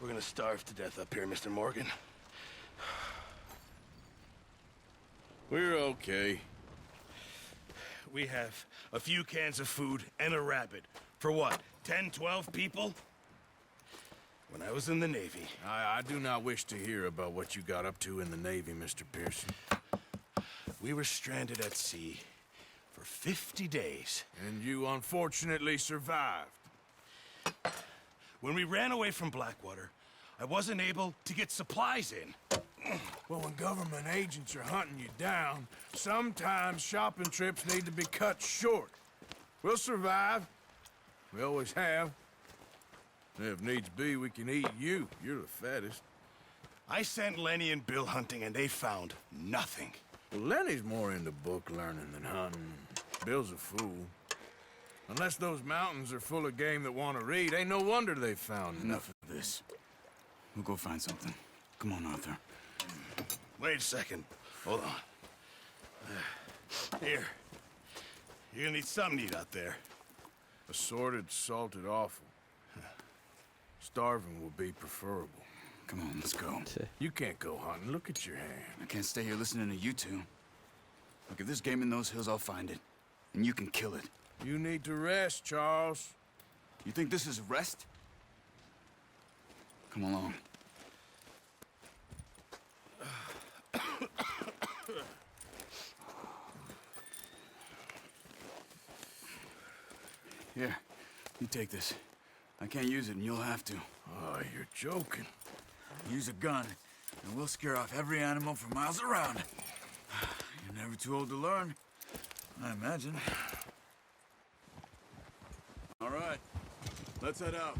We're gonna starve to death up here, Mr. Morgan. We're okay. We have a few cans of food and a rabbit. For what, 10, 12 people? When I was in the Navy... I do not wish to hear about what you got up to in the Navy, Mr. Pearson. We were stranded at sea for 50 days. And you unfortunately survived. When we ran away from Blackwater, I wasn't able to get supplies in. Well, when government agents are hunting you down, sometimes shopping trips need to be cut short. We'll survive. We always have. If needs be, we can eat you. You're the fattest. I sent Lenny and Bill hunting, and they found nothing. Well, Lenny's more into book learning than hunting. Bill's a fool. Unless those mountains are full of game that want to read, ain't no wonder they found Enough of this. We'll go find something. Come on, Arthur. Wait a second. Hold on. Here. You're gonna need something to eat out there. Assorted, salted offal. Starving will be preferable. Come on, let's go. You can't go hunting. Look at your hand. I can't stay here listening to you two. Look, if there's game in those hills, I'll find it. And you can kill it. You need to rest, Charles. You think this is rest? Come along. Here, you take this. I can't use it, and you'll have to. Oh, you're joking. Use a gun, and we'll scare off every animal for miles around. You're never too old to learn, I imagine. All right, let's head out.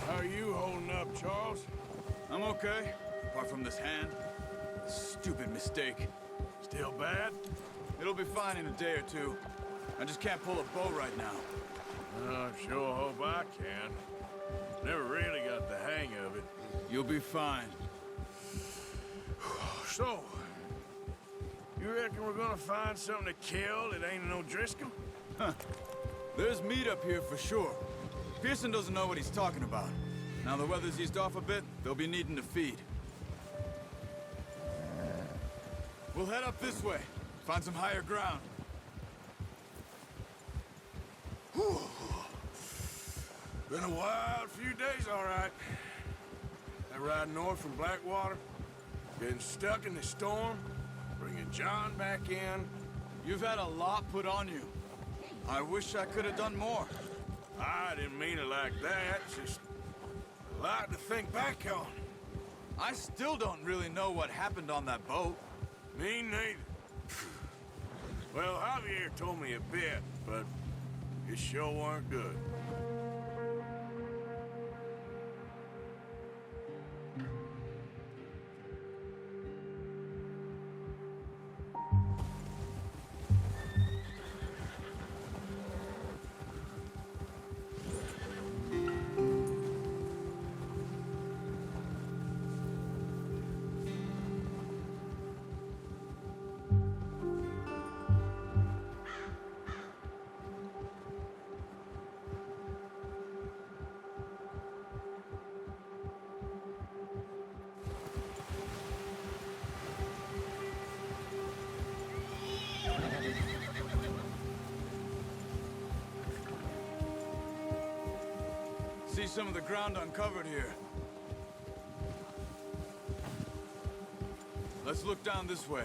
How are you holding up, Charles? I'm okay, apart from this hand. Stupid mistake. Still bad? It'll be fine in a day or two. I just can't pull a bow right now. I sure hope I can. Never really got the hang of it. You'll be fine. So, you reckon we're gonna find something to kill that ain't no Driscoll? Huh. There's meat up here for sure. Pearson doesn't know what he's talking about. Now the weather's eased off a bit, they'll be needing to feed. We'll head up this way. Find some higher ground. Whew. Been a wild few days, all right. That ride north from Blackwater, getting stuck in the storm, bringing John back in. You've had a lot put on you. I wish I could have done more. I didn't mean it like that, just a lot to think back on. I still don't really know what happened on that boat. Me neither. Well, Javier told me a bit, but it sure weren't good. See some of the ground uncovered here. Let's look down this way.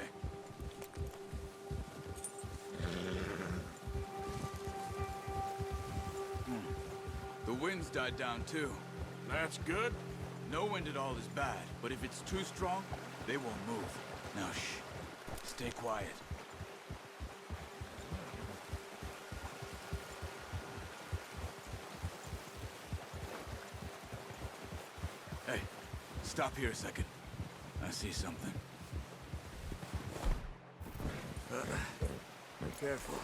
The wind's died down too. That's good. No wind at all is bad, but if it's too strong, they won't move. Now shh. Stay quiet. Hey, stop here a second. I see something. Be careful.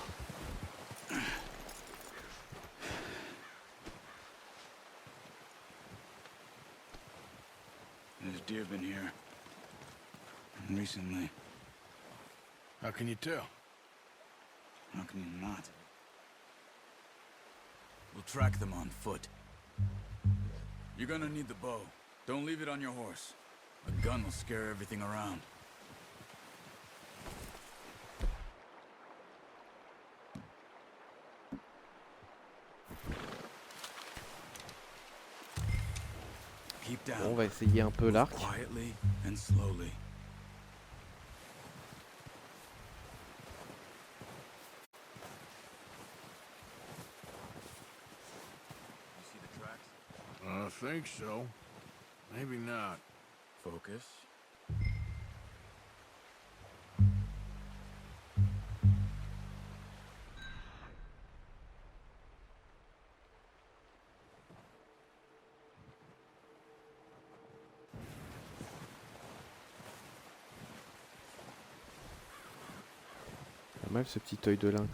There's deer been here. Recently. How can you tell? How can you not? We'll track them on foot. You're gonna need the bow. Don't leave it on your horse. A gun will scare everything around. Keep down. Bon, on va essayer un peu l'arc. Quietly and slowly. You see the tracks? I think so. Maybe not. Focus. Pas mal ce petit œil de lynx.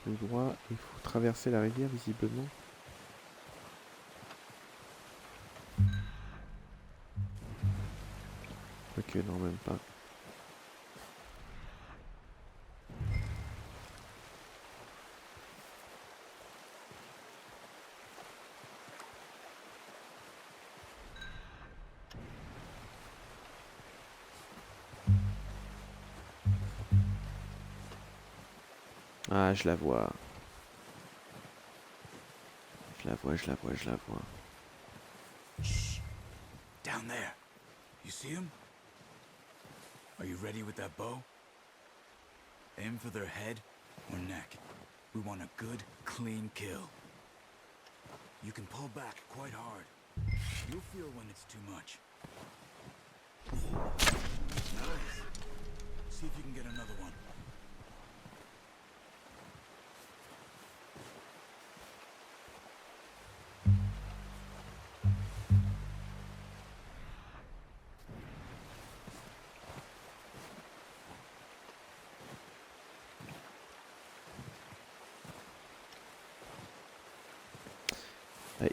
Tout droit, il faut traverser la rivière visiblement. Ok, non, même pas. Ah, je la vois. Je la vois, je la vois, je la vois. Shh. Down there. You see him? Are you ready with that bow? Aim for their head or neck. We want a good, clean kill. You can pull back quite hard. You'll feel when it's too much. Nice. See if you can get another one.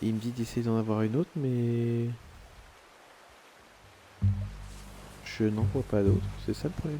Il me dit d'essayer d'en avoir une autre, mais je n'en vois pas d'autre. C'est ça le problème.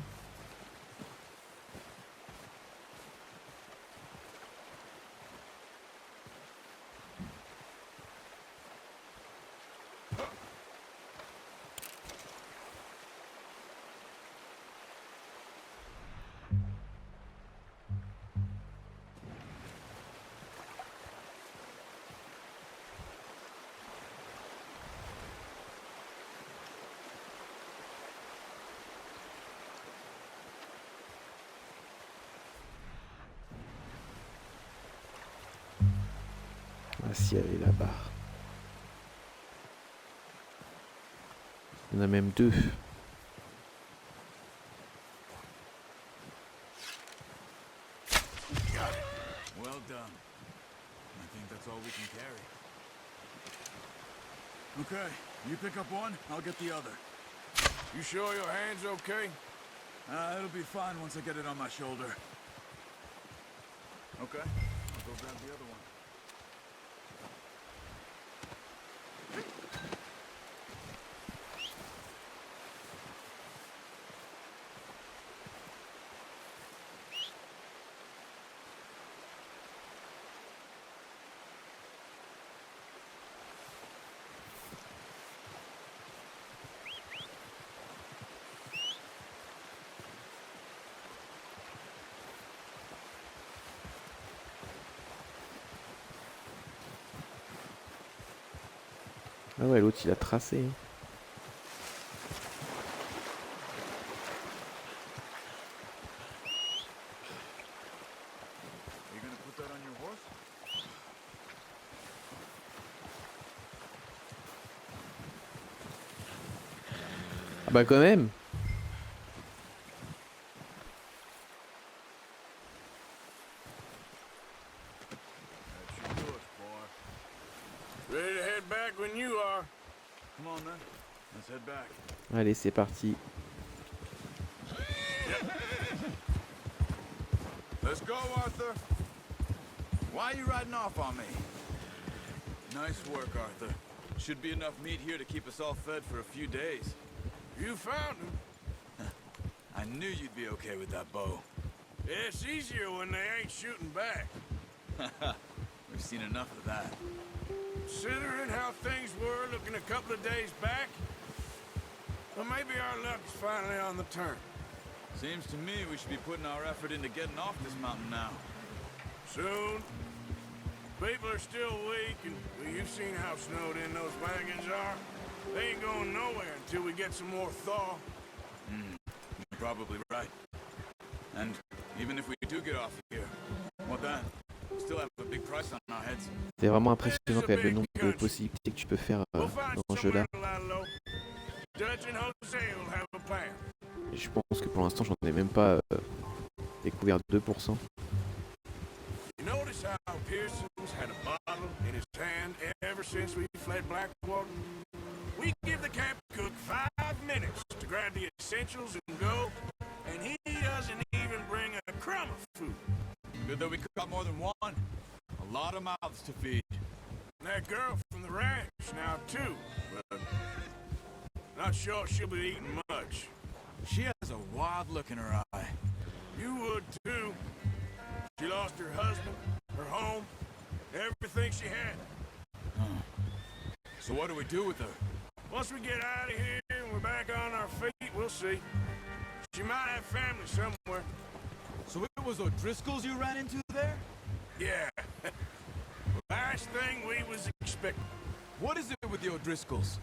Ah si, elle est là-bas. Il y en a même deux. Well done. I think that's all we can carry. Okay, you pick up one, I'll get the other. You sure your hand's okay? It'll be fine once I get it on my shoulder. Okay, I'll go grab the other one. Ah ouais, l'autre il a tracé. You gonna put that on your horse? Ah bah quand même. That should do it, boy. Ready to head back when you are. Come on then, let's head back. Allez, c'est parti. Let's go, Arthur. Why are you riding off on me? Nice work, Arthur. Should be enough meat here to keep us all fed for a few days. You found him. I knew you'd be okay with that bow. Yeah, it's easier when they ain't shooting back. We've seen enough of that. Considering how things were looking a couple of days back, well, maybe our luck is finally on the turn. Seems to me we should be putting our effort into getting off this mountain now. Soon. People are still weak, and well, you've seen how snowed in those wagons are. They ain't going nowhere until we get some more thaw. You're probably right. And even if we do get off here, what then? We still have a big price on our heads. C'est vraiment impressionnant quand même le nombre de possibilités que tu peux faire We'll find dans ce jeu-là. somewhere to lie low. Dutch and Jose will have a plan. Et je pense que pour l'instant, j'en ai même pas découvert 2%. You notice how Pearson's had a bottle in his hand ever since we fled Blackwater? We give the camp cook 5 minutes to grab the essentials and go, and he doesn't even bring a crumb of food. Good that we caught more than one. A lot of mouths to feed. And that girl from the ranch now too, but not sure she'll be eating much. She has a wild look in her eye. You would too. She lost her husband, her home, everything she had. So what do we do with her? Once we get out of here and we're back on our feet, we'll see. She might have family somewhere. So it was O'Driscoll's you ran into there? Yeah. Last thing we was expecting. What is it with the O'Driscolls?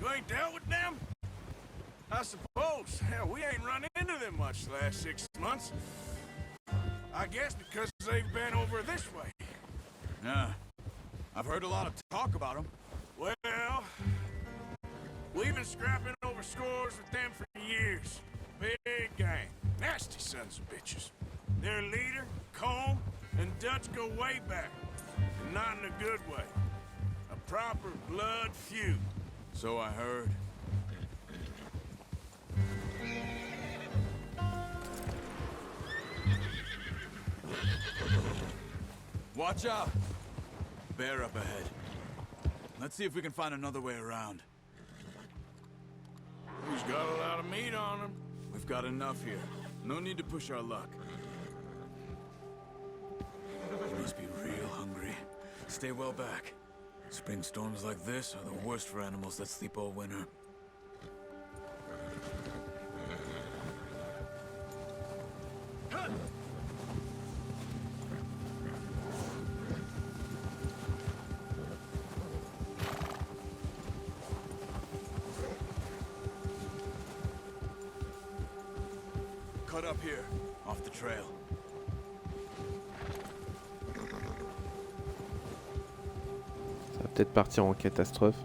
You ain't dealt with them? I suppose. Hell, we ain't run into them much the last 6 months. I guess because they've been over this way. Yeah. I've heard a lot of talk about them. Well, we've been scrapping over scores with them for years. Big gang. Nasty sons of bitches. Their leader, Combe, and Dutch go way back. And not in a good way. A proper blood feud. So I heard. Watch out! Bear up ahead. Let's see if we can find another way around. He's got a lot of meat on him. We've got enough here. No need to push our luck. You must be real hungry. Stay well back. Spring storms like this are the worst for animals that sleep all winter. Cut up here, off the trail. Ça va peut-être partir en catastrophe.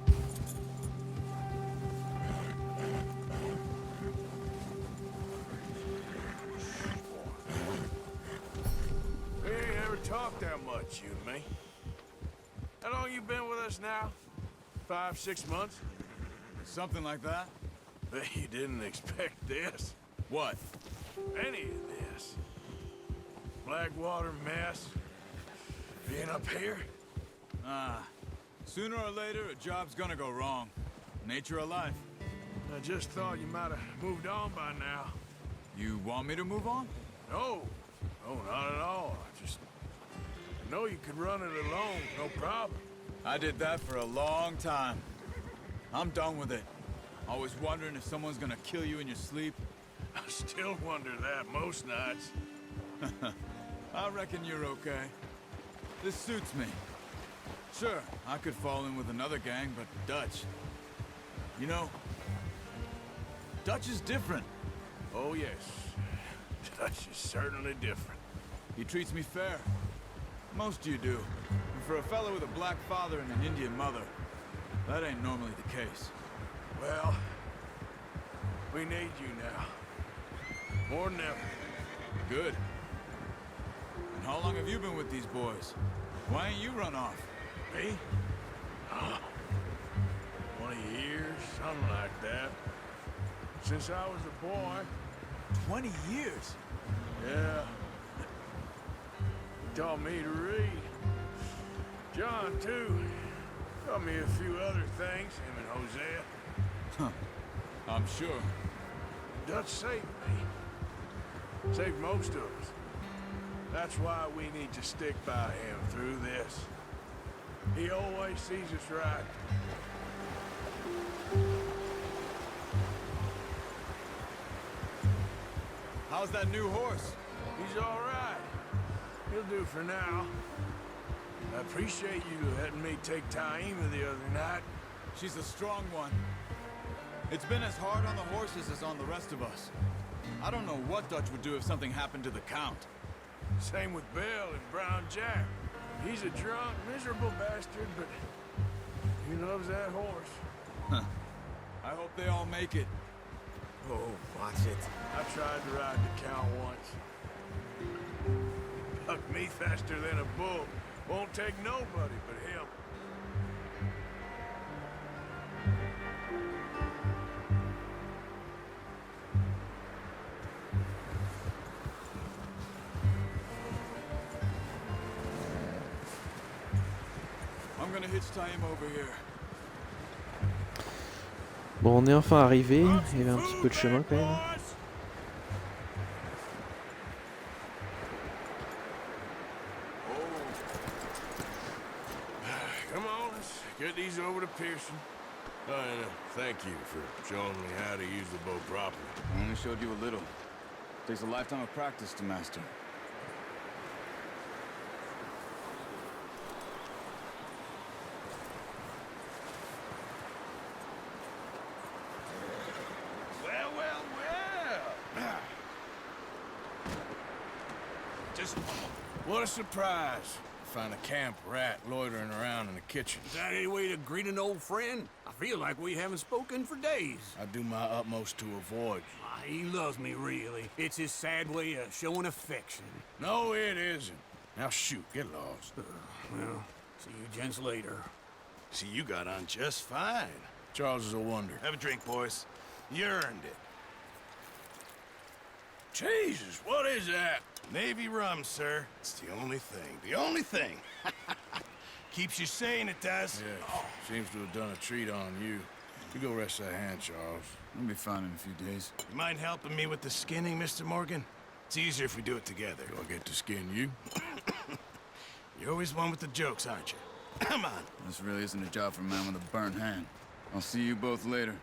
We ain't ever talked that much, you and me. How long you been with us now? 5, 6 months? Something like that? Bet you didn't expect this. What? Any of this. Blackwater mess. Being up here. Sooner or later, a job's gonna go wrong. Nature of life. I just thought you might have moved on by now. You want me to move on? No. No, not at all. I just know you could run it alone, no problem. I did that for a long time. I'm done with it. Always wondering if someone's gonna kill you in your sleep. I still wonder that most nights. I reckon you're okay. This suits me. Sure, I could fall in with another gang, but Dutch... You know, Dutch is different. Oh, yes. Dutch is certainly different. He treats me fair. Most of you do. And for a fellow with a black father and an Indian mother, that ain't normally the case. Well, we need you now. More than ever. Good. And how long have you been with these boys? Why ain't you run off? Me? 20 years, something like that. Since I was a boy. 20 years? Yeah. taught me to read. John, too. Taught me a few other things, him and Hosea. I'm sure. Dutch saved me. Saved most of us. That's why we need to stick by him through this. He always sees us right. How's that new horse? He's all right. He'll do for now. I appreciate you letting me take Taima the other night. She's a strong one. It's been as hard on the horses as on the rest of us. I don't know what Dutch would do if something happened to the Count. Same with Bill and Brown Jack. He's a drunk, miserable bastard, but he loves that horse. I hope they all make it. Oh, watch it. I tried to ride the Count once. Bucked me faster than a bull. Won't take nobody but him. I'm gonna hitch Taima over here. Bon, on est enfin arrivé. Il y avait un petit peu de chemin quand même. Come on, let's get these over to Pearson. And thank you for showing me how to use the bow properly. I only showed you a little. Takes a lifetime of practice to master. Well, well, well. Just What a surprise. Find a camp rat loitering around in the kitchen. Is that any way to greet an old friend? I feel like we haven't spoken for days. I do my utmost to avoid you. He loves me, really. It's his sad way of showing affection. No, it isn't. Now shoot, get lost. Well, see you gents later. see, you got on just fine. Charles is a wonder. Have a drink, boys. You earned it. Jesus, what is that? Navy rum, sir. It's the only thing. The only thing. Keeps you sane, it does. Yeah, seems to have done a treat on you. You go rest that hand, Charles. I'll be fine in a few days. You mind helping me with the skinning, Mr. Morgan? It's easier if we do it together. Do I get to skin you? You're always one with the jokes, aren't you? Come on. This really isn't a job for a man with a burnt hand. I'll see you both later.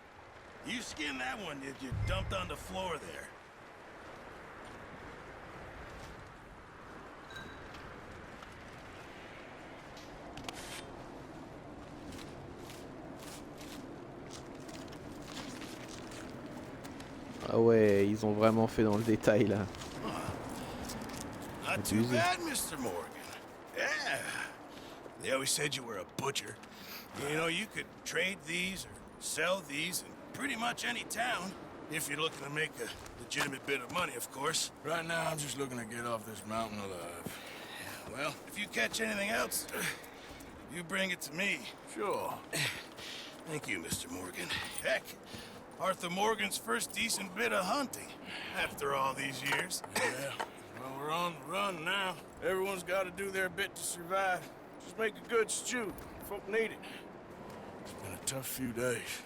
You skinned that one that you dumped on the floor there. Ah ouais, ils ont vraiment fait dans le détail là. Not too bad, Mr. Morgan. Yeah. They always said you were a butcher. You know, you could trade these or sell these in pretty much any town. If you're looking to make a legitimate bit of money, of course. Right now, I'm just looking to get off this mountain alive. Well, if you catch anything else, you bring it to me. Sure. Thank you, Mr. Morgan. Heck, Arthur Morgan's first decent bit of hunting after all these years. Yeah. Well, we're on the run now. Everyone's got to do their bit to survive. Just make a good stew. Folk need it. It's been a tough few days.